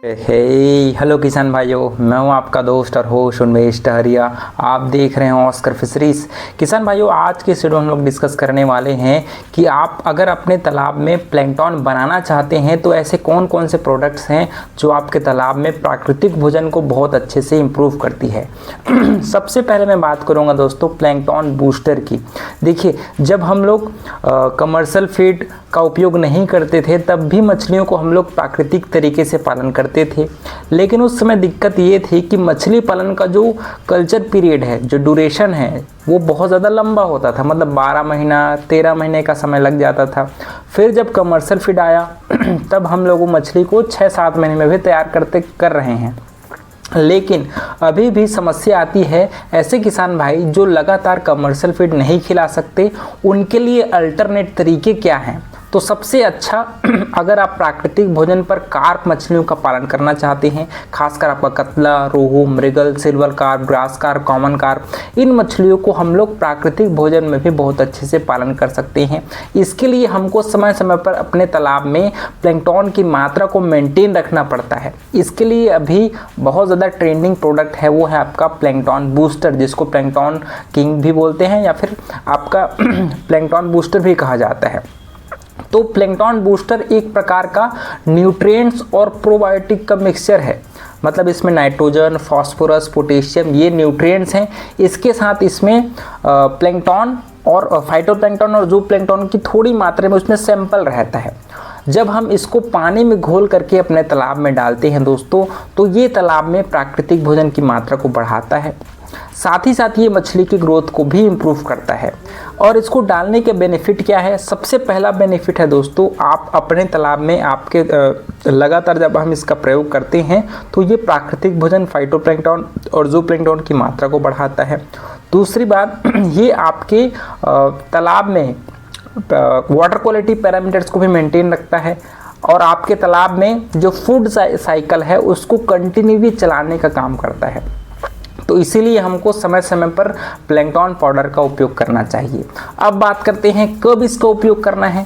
Hello किसान भाइयों, मैं हूं आपका दोस्त और होस्ट उन्मेश टहरिया। आप देख रहे हैं ऑस्कर फिशरीज। किसान भाइयों, आज के वीडियो हम लोग डिस्कस करने वाले हैं कि आप अगर अपने तालाब में प्लैंकटन बनाना चाहते हैं तो ऐसे कौन कौन से प्रोडक्ट्स हैं जो आपके तालाब में प्राकृतिक भोजन को बहुत अच्छे से इम्प्रूव करती है। सबसे पहले मैं बात करूँगा दोस्तों प्लैंकटन बूस्टर की। देखिए, जब हम लोग कमर्शियल फीड का उपयोग नहीं करते थे तब भी मछलियों को हम लोग प्राकृतिक तरीके से पालन करते थे, लेकिन उस समय दिक्कत ये थी कि मछली पालन का जो कल्चर पीरियड है, जो ड्यूरेशन है, वो बहुत ज़्यादा लंबा होता था। मतलब 12 महीना 13 महीने का समय लग जाता था। फिर जब कमर्शियल फीड आया तब हम लोग मछली को 6-7 महीने में भी तैयार कर रहे हैं। लेकिन अभी भी समस्या आती है ऐसे किसान भाई जो लगातार कमर्शियल फीड नहीं खिला सकते, उनके लिए अल्टरनेट तरीके क्या हैं। तो सबसे अच्छा अगर आप प्राकृतिक भोजन पर कार्प मछलियों का पालन करना चाहते हैं, खासकर आपका कतला, रोहू, मृगल, silver carp, grass carp, common carp, इन मछलियों को हम लोग प्राकृतिक भोजन में भी बहुत अच्छे से पालन कर सकते हैं। इसके लिए हमको समय समय पर अपने तालाब में प्लैंकटन की मात्रा को मेंटेन रखना पड़ता है। इसके लिए अभी बहुत ज़्यादा ट्रेंडिंग प्रोडक्ट है, वो है आपका प्लैंकटन बूस्टर, जिसको प्लैंकटन किंग भी बोलते हैं या फिर आपका प्लैंकटन बूस्टर भी कहा जाता है। तो प्लैंकटन बूस्टर एक प्रकार का न्यूट्रिएंट्स और प्रोबायोटिक का मिक्सचर है। मतलब इसमें नाइट्रोजन, फास्फोरस, पोटेशियम, ये न्यूट्रिएंट्स हैं। इसके साथ इसमें प्लैंकटन और फाइटोप्लैंकटन और जूप्लैंकटन की थोड़ी मात्रा में उसमें सैंपल रहता है। जब हम इसको पानी में घोल करके अपने तालाब में डालते हैं दोस्तों, तो ये तालाब में प्राकृतिक भोजन की मात्रा को बढ़ाता है। साथ ही साथ ये मछली की ग्रोथ को भी इम्प्रूव करता है। और इसको डालने के बेनिफिट क्या है? सबसे पहला बेनिफिट है दोस्तों, आप अपने तालाब में आपके लगातार जब हम इसका प्रयोग करते हैं तो ये प्राकृतिक भोजन फाइटोप्लैंकटन और जूप्लैंकटन की मात्रा को बढ़ाता है। दूसरी बात, ये आपके तालाब में वाटर क्वालिटी पैरामीटर्स को भी मेंटेन रखता है और आपके तालाब में जो फूड साइकिल है उसको कंटिन्यूली चलाने का काम करता है। तो इसीलिए हमको समय समय पर प्लैंकटन पाउडर का उपयोग करना चाहिए। अब बात करते हैं कब इसका उपयोग करना है।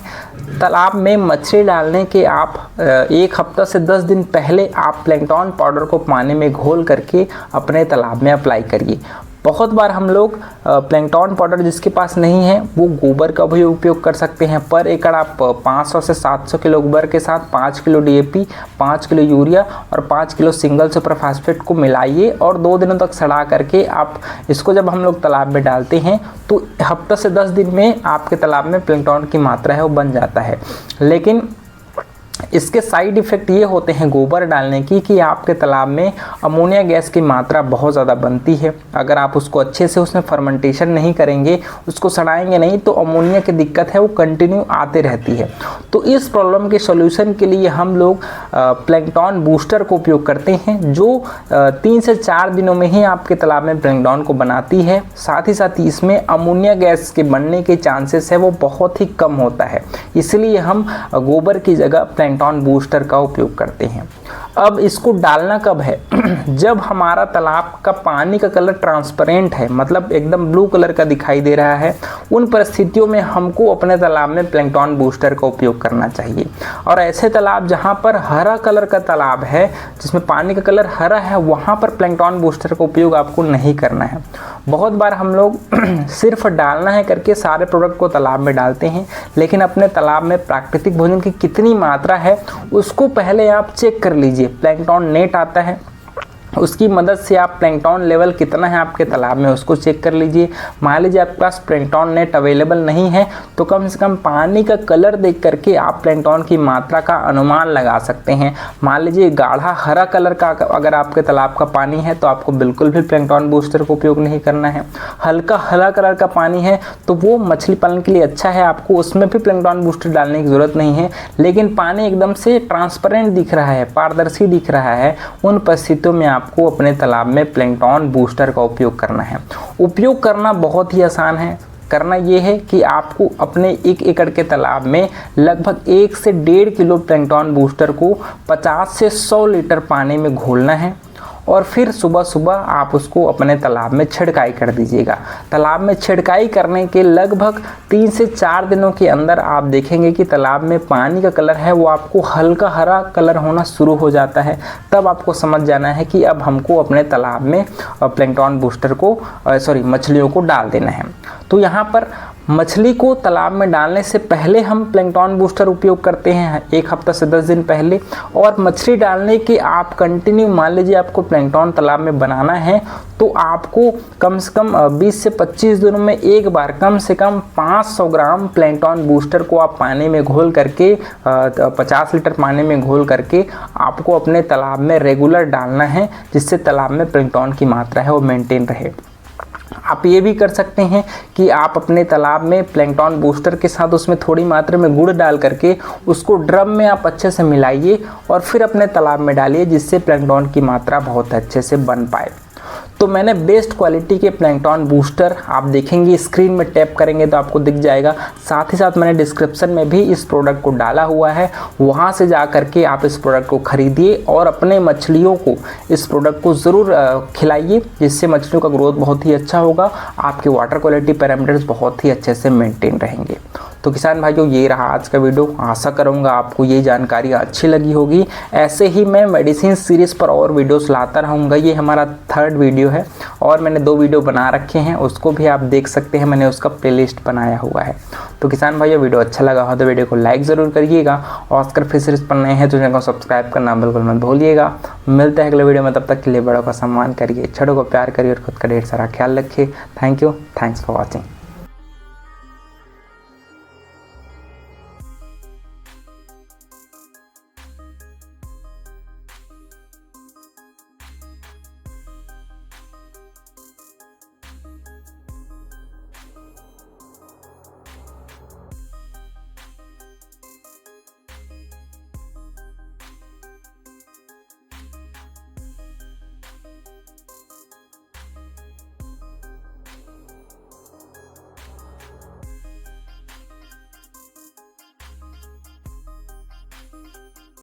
तालाब में मछली डालने के आप 1 हफ्ता से 10 दिन पहले आप प्लैंकटन पाउडर को पानी में घोल करके अपने तालाब में अप्लाई करिए। बहुत बार हम लोग प्लैंकटन पाउडर जिसके पास नहीं है वो गोबर का भी उपयोग कर सकते हैं। पर एकड़ आप 500 से 700 किलो गोबर के साथ 5 किलो DAP, 5 किलो यूरिया और 5 किलो सिंगल सुपर फास्फेट को मिलाइए और 2 दिनों तक सड़ा करके आप इसको जब हम लोग तालाब में डालते हैं तो हफ्ता से 10 दिन में आपके तालाब में प्लैंकटन की मात्रा है वो बन जाता है। लेकिन इसके साइड इफ़ेक्ट ये होते हैं गोबर डालने की कि आपके तालाब में अमोनिया गैस की मात्रा बहुत ज़्यादा बनती है। अगर आप उसको अच्छे से उसमें फर्मेंटेशन नहीं करेंगे, उसको सड़ाएंगे नहीं, तो अमोनिया की दिक्कत है वो कंटिन्यू आते रहती है। तो इस प्रॉब्लम के सॉल्यूशन के लिए हम लोग प्लैंकटन बूस्टर को उपयोग करते हैं, जो 3 से 4 दिनों में ही आपके तालाब में प्लैंकटन को बनाती है। साथ ही साथ इसमें अमोनिया गैस के बनने के चांसेस है वो बहुत ही कम होता है। इसलिए हम गोबर की जगह प्लैंकटन बूस्टर का उपयोग करते हैं। अब इसको डालना कब है? जब हमारा तालाब का पानी का कलर ट्रांसपेरेंट है, मतलब एकदम ब्लू कलर का दिखाई दे रहा है, उन परिस्थितियों में हमको अपने तालाब में प्लैंकटन बूस्टर का उपयोग करना चाहिए। और ऐसे तालाब जहां पर हरा कलर का तालाब है, जिसमें पानी का कलर हरा है, वहां पर प्लैंकटन बूस्टर का उपयोग आपको नहीं करना है। बहुत बार हम लोग सिर्फ डालना है करके सारे प्रोडक्ट को तालाब में डालते हैं, लेकिन अपने तालाब में प्राकृतिक भोजन की कितनी मात्रा है उसको पहले आप चेक कर लीजिए। प्लैंकटन नेट आता है, उसकी मदद से आप प्लैंकटन लेवल कितना है आपके तालाब में उसको चेक कर लीजिए। मान लीजिए आपके पास प्लैंकटन नेट अवेलेबल नहीं है तो कम से कम पानी का कलर देख करके आप प्लैंकटन की मात्रा का अनुमान लगा सकते हैं। मान लीजिए गाढ़ा हरा कलर का अगर आपके तालाब का पानी है तो आपको बिल्कुल भी प्लैंकटन बूस्टर का उपयोग नहीं करना है। हल्का हरा कलर का पानी है तो वो मछली पालन के लिए अच्छा है, आपको उसमें भी प्लैंकटन बूस्टर डालने की ज़रूरत नहीं है। लेकिन पानी एकदम से ट्रांसपेरेंट दिख रहा है, पारदर्शी दिख रहा है, उन परिस्थितियों में आपको अपने तालाब में प्लैंकटन बूस्टर का उपयोग करना है। उपयोग करना बहुत ही आसान है। करना ये है कि आपको अपने 1 एकड़ के तालाब में लगभग 1 से 1.5 किलो प्लैंकटन बूस्टर को 50 से 100 लीटर पानी में घोलना है और फिर सुबह सुबह आप उसको अपने तालाब में छिड़काई कर दीजिएगा। तालाब में छिड़काई करने के लगभग 3 से 4 दिनों के अंदर आप देखेंगे कि तालाब में पानी का कलर है वो आपको हल्का हरा कलर होना शुरू हो जाता है। तब आपको समझ जाना है कि अब हमको अपने तालाब में प्लैंकटन बूस्टर को मछलियों को डाल देना है। तो यहाँ पर मछली को तालाब में डालने से पहले हम प्लैंकटन बूस्टर उपयोग करते हैं 1 हफ्ता से 10 दिन पहले, और मछली डालने के आप कंटिन्यू मान लीजिए आपको प्लैंकटन तालाब में बनाना है तो आपको कम से कम 20 से 25 दिनों में एक बार कम से कम 500 ग्राम प्लैंकटन बूस्टर को आप पानी में घोल करके 50 लीटर पानी में घोल करके आपको अपने तालाब में रेगुलर डालना है, जिससे तालाब में प्लैंकटन की मात्रा है वो मेंटेन रहे। आप ये भी कर सकते हैं कि आप अपने तालाब में प्लैंकटन बूस्टर के साथ उसमें थोड़ी मात्रा में गुड़ डाल करके उसको ड्रम में आप अच्छे से मिलाइए और फिर अपने तालाब में डालिए, जिससे प्लैंकटन की मात्रा बहुत अच्छे से बन पाए। तो मैंने बेस्ट क्वालिटी के प्लैंकटन बूस्टर आप देखेंगे स्क्रीन में टैप करेंगे तो आपको दिख जाएगा। साथ ही साथ मैंने डिस्क्रिप्शन में भी इस प्रोडक्ट को डाला हुआ है, वहाँ से जा करके आप इस प्रोडक्ट को खरीदिए और अपने मछलियों को इस प्रोडक्ट को ज़रूर खिलाइए, जिससे मछलियों का ग्रोथ बहुत ही अच्छा होगा, आपके वाटर क्वालिटी पैरामीटर्स बहुत ही अच्छे से मेंटेन रहेंगे। तो किसान भाइयों, ये रहा आज का वीडियो। आशा करूँगा आपको ये जानकारी अच्छी लगी होगी। ऐसे ही मैं मेडिसिन सीरीज़ पर और वीडियोस लाता रहूँगा। ये हमारा 3rd वीडियो है और मैंने 2 वीडियो बना रखे हैं, उसको भी आप देख सकते हैं, मैंने उसका प्लेलिस्ट बनाया हुआ है। तो किसान भाइयों, वीडियो अच्छा लगा हो तो वीडियो को लाइक ज़रूर करिएगा। ऑस्कर फिशरीज पर नए हैं तो चैनल को सब्सक्राइब करना बिल्कुल मत भूलिएगा। मिलते हैं अगले वीडियो में, तब तक के लिए बड़ों का सम्मान करिए, छोटों को प्यार करिए और खुद का ढेर सारा ख्याल रखिए। Thank you, thanks for watching.